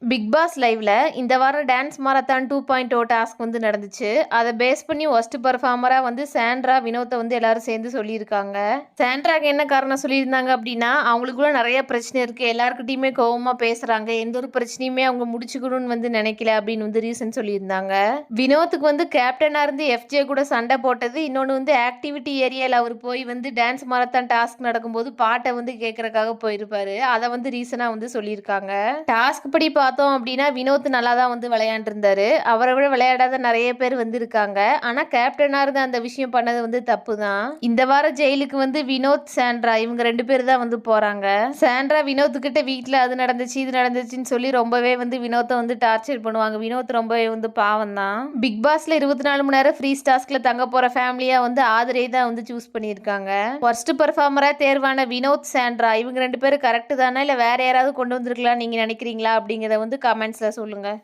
Big pass லைவ்ல இந்த வாரம் டான்ஸ் மாரத்தான் 2.0 டாஸ்க் வந்து நடந்துச்சு. அதை பேஸ் பண்ணி ஒஸ்ட் பெர்ஃபார்மரா வந்து சாண்ட்ரா வினோத்தை வந்து எல்லாரும் சேர்ந்து சொல்லியிருக்காங்க. சாண்ட்ராக்கு என்ன காரணம் சொல்லியிருந்தாங்க அப்படின்னா, அவங்களுக்குள்ள நிறைய பிரச்சனை இருக்கு, எல்லாருக்கிட்டையுமே கோவமா பேசுறாங்க, எந்த ஒரு பிரச்சனையுமே அவங்க முடிச்சுக்கணும்னு வந்து நினைக்கல அப்படின்னு வந்து ரீசன் சொல்லியிருந்தாங்க. வினோத்துக்கு வந்து கேப்டனா இருந்து எஃப்ஜே கூட சண்டை போட்டது, இன்னொன்று வந்து ஆக்டிவிட்டி ஏரியாவில் அவர் போய் வந்து டான்ஸ் மாரத்தான் டாஸ்க் நடக்கும்போது பாட்டை வந்து கேட்கறதுக்காக போயிருப்பாரு, அதை வந்து ரீசனா வந்து சொல்லியிருக்காங்க. டாஸ்க் படி பார்த்தோம் அப்படின்னா வினோத் நல்லா தான் வந்து விளையாண்டுருந்தாரு. அவரை விட விளையாடாத நிறைய பேர் வந்து இருக்காங்க. ஆனால் கேப்டனாக இருந்து அந்த விஷயம் பண்ணது வந்து தப்பு தான். இந்த வாரம் ஜெயிலுக்கு வந்து வினோத் சாண்ட்ரா இவங்க 2 பேர் தான் வந்து போகிறாங்க. சாண்ட்ரா வினோத்துக்கிட்ட வீட்டில் அது நடந்துச்சு இது நடந்துச்சுன்னு சொல்லி ரொம்பவே வந்து வினோத்தை வந்து டார்ச்சர் பண்ணுவாங்க. வினோத் ரொம்பவே வந்து பாவம் தான். பிக் பாஸ்ல 24 மணி நேரம் ஃப்ரீ டாஸ்க்ல தங்க போகிற ஃபேமிலியாக வந்து ஆதரே தான் வந்து சூஸ் பண்ணியிருக்காங்க. ஃபர்ஸ்ட் பெர்ஃபார்மராக தேர்வான வினோத் சாண்ட்ரா இவங்க 2 பேரும் கரெக்டு தானே, இல்லை வேற யாராவது கொண்டு வந்திருக்கலாம் நீங்கள் நினைக்கிறீங்களா அப்படிங்கிறத வந்து கமெண்ட்ஸில் சொல்லுங்கள்.